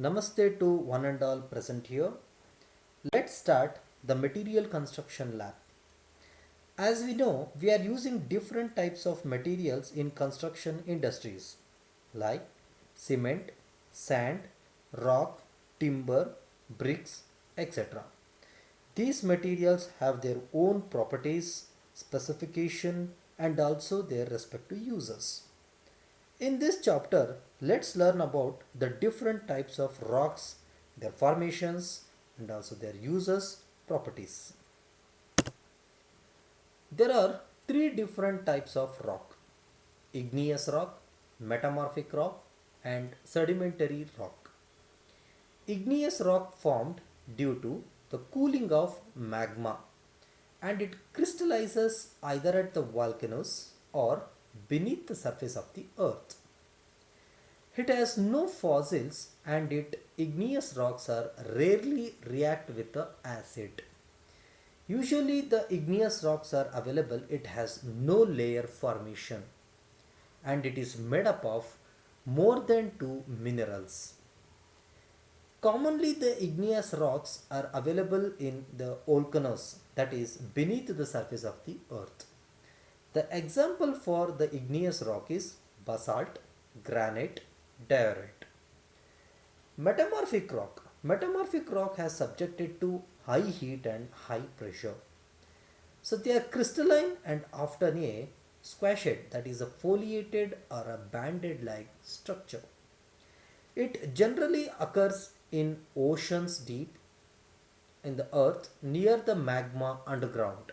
Namaste to one and all present here. Let's start the material construction lab. As we know, we are using different types of materials in construction industries like cement, sand, rock, timber, bricks, etc. These materials have their own properties, specification, and also their respective uses. In this chapter, let's learn about the different types of rocks, their formations, and also their uses, properties. There are three different types of rock: igneous rock, metamorphic rock, and sedimentary rock. Igneous rock formed due to the cooling of magma, and it crystallizes either at the volcanoes or beneath the surface of the earth. It has no fossils and its igneous rocks are rarely react with the acid. Usually the igneous rocks are available, it has no layer formation and it is made up of more than two minerals. Commonly the igneous rocks are available in the volcanoes, that is beneath the surface of the earth. The example for the igneous rock is basalt, granite, diorite. Metamorphic rock. Metamorphic rock has subjected to high heat and high pressure. So they are crystalline and often a squashed, that is a foliated or a banded like structure. It generally occurs in oceans deep in the earth near the magma underground.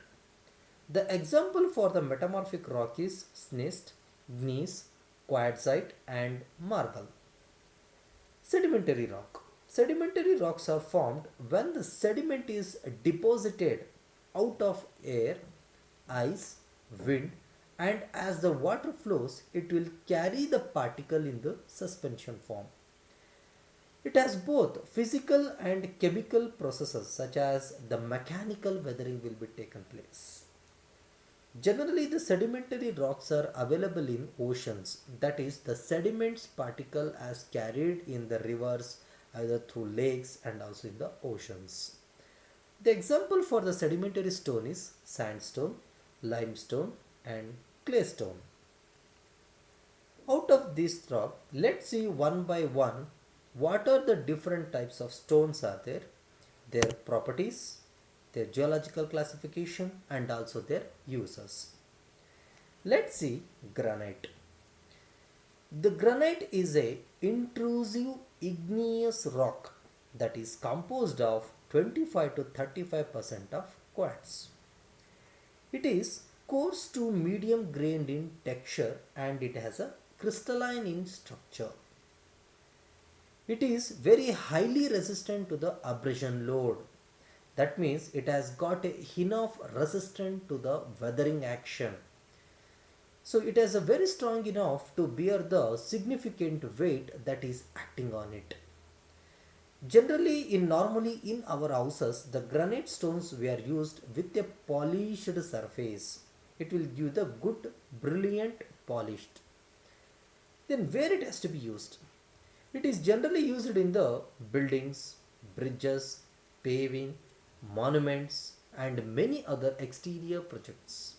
The example for the metamorphic rock is schist, gneiss, quartzite and marble. Sedimentary rock. Sedimentary rocks are formed when the sediment is deposited out of air, ice, wind, and as the water flows, it will carry the particle in the suspension form. It has both physical and chemical processes such as the mechanical weathering will be taken place. Generally, the sedimentary rocks are available in oceans. That is, the sediments particle as carried in the rivers, either through lakes and also in the oceans. The example for the sedimentary stone is sandstone, limestone, and claystone. Out of these rock, let's see one by one what are the different types of stones are there, their properties, their geological classification, and also their uses. Let's see granite. The granite is a intrusive igneous rock that is composed of 25 to 35% of quartz. It is coarse to medium grained in texture and it has a crystalline in structure. It is very highly resistant to the abrasion load. That means it has got enough resistance to the weathering action. So it is a very strong enough to bear the significant weight that is acting on it. Generally, normally in our houses, the granite stones were used with a polished surface. It will give the good, brilliant, polished. Then where it has to be used? It is generally used in the buildings, bridges, paving, monuments, and many other exterior projects.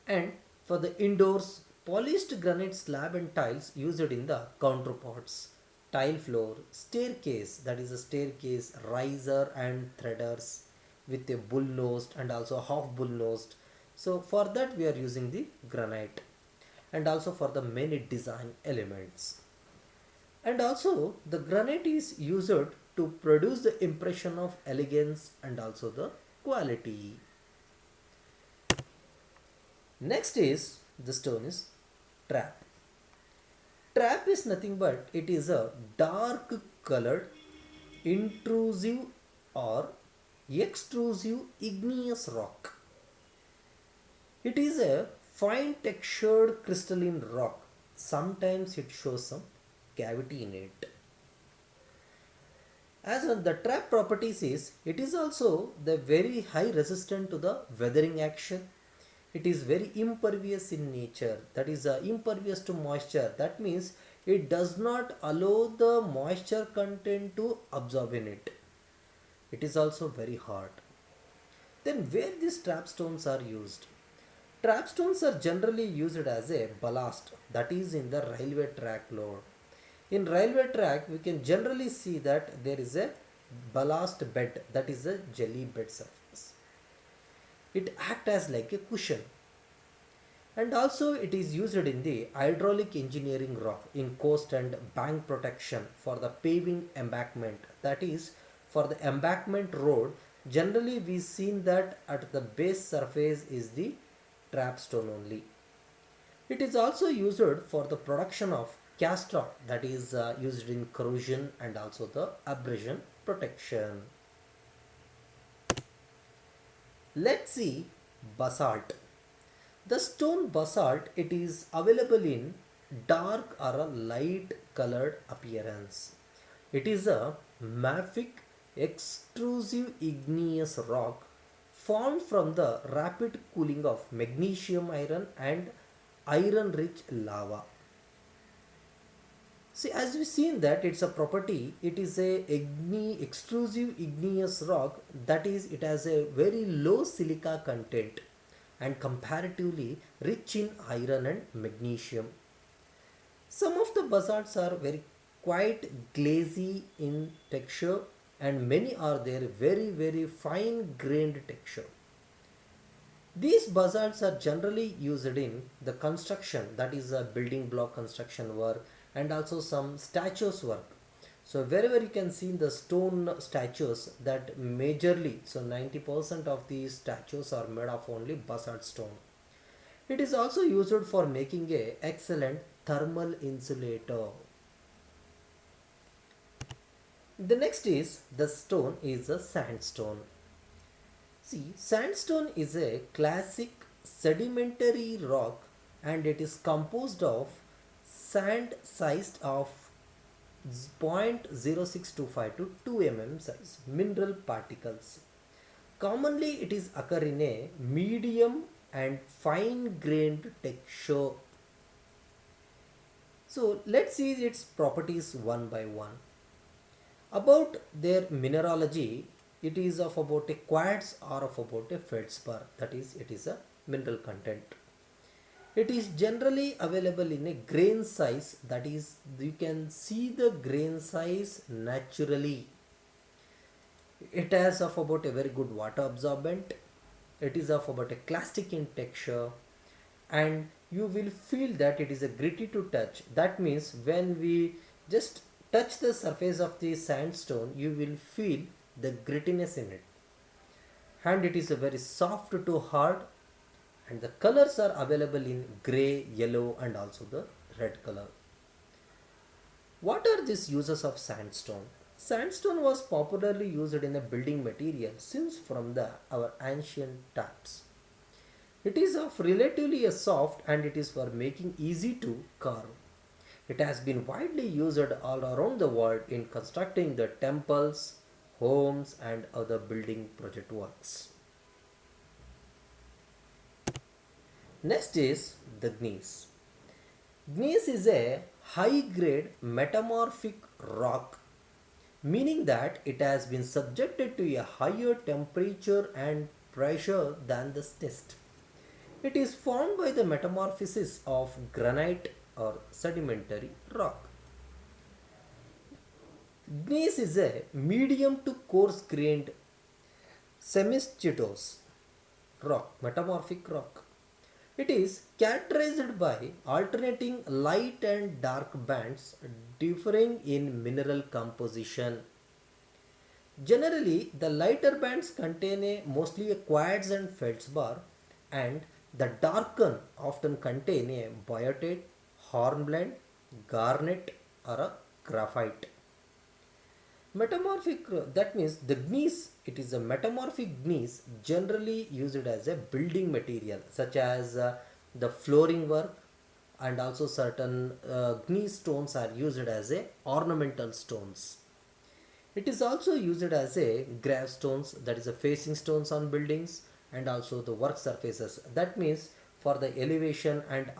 And for the indoors, polished granite slab and tiles used in the counterparts, tile floor, staircase, that is a staircase, riser and threaders with a bull nosed and also half bull nosed. So for that we are using the granite, and also for the many design elements. And also the granite is used to produce the impression of elegance and also the quality. Next is the stone is trap. Trap is nothing but it is a dark colored, intrusive or extrusive igneous rock. It is a fine textured crystalline rock. Sometimes it shows some cavity in it. As the trap properties is, it is also the very high resistant to the weathering action. It is very impervious in nature, that is impervious to moisture. That means it does not allow the moisture content to absorb in it. It is also very hard. Then where these trap stones are used? Trap stones are generally used as a ballast, that is in the railway track load. In railway track we can generally see that there is a ballast bed, that is a jelly bed surface. It acts as like a cushion, and also it is used in the hydraulic engineering rock in coast and bank protection for the paving embankment, that is for the embankment road. Generally we seen that at the base surface is the trap stone only. It is also used for the production of cast rock, that is used in corrosion and also the abrasion protection. Let's see basalt. The stone basalt, it is available in dark or a light colored appearance. It is a mafic extrusive igneous rock formed from the rapid cooling of magnesium iron and iron rich lava. See, as we seen that it's a property, it is a extrusive igneous rock, that is it has a very low silica content and comparatively rich in iron and magnesium. Some of the basalts are very quite glazy in texture, and many are there very fine grained texture. These basalts are generally used in the construction, that is a building block construction work, and also some statues work. So wherever you can see the stone statues, that majorly, so 90% of these statues are made of only basalt stone. It is also used for making a excellent thermal insulator. The next is the stone is a sandstone. See, sandstone is a classic sedimentary rock, and it is composed of sand sized of 0.0625 to 2 mm size mineral particles. Commonly it is occur in a medium and fine grained texture. So let's see its properties one by one. About their mineralogy, it is of about a quartz or of about a feldspar, that is it is a mineral content. It is generally available in a grain size, that is you can see the grain size naturally. It has of about a very good water absorbent. It is of about a clastic in texture, and you will feel that it is a gritty to touch. That means when we just touch the surface of the sandstone, you will feel the grittiness in it. And it is a very soft to hard, and the colors are available in gray, yellow, and also the red color. What are these uses of sandstone? Sandstone was popularly used in a building material since from the our ancient times. It is of relatively a soft, and it is for making easy to carve. It has been widely used all around the world in constructing the temples, homes, and other building project works. Next is the gneiss. Gneiss is a high grade metamorphic rock, meaning that it has been subjected to a higher temperature and pressure than the schist. It is formed by the metamorphosis of granite or sedimentary rock. Gneiss is a medium to coarse grained semischistose rock, metamorphic rock. It is characterized by alternating light and dark bands differing in mineral composition. Generally, the lighter bands contain mostly a quartz and feldspar, and the darker often contain a biotite, hornblende, garnet, or a graphite. Metamorphic, that means the gneiss, it is a metamorphic gneiss generally used as a building material, such as the flooring work, and also certain gneiss stones are used as a ornamental stones. It is also used as a gravestones, that is a facing stones on buildings, and also the work surfaces. That means for the elevation and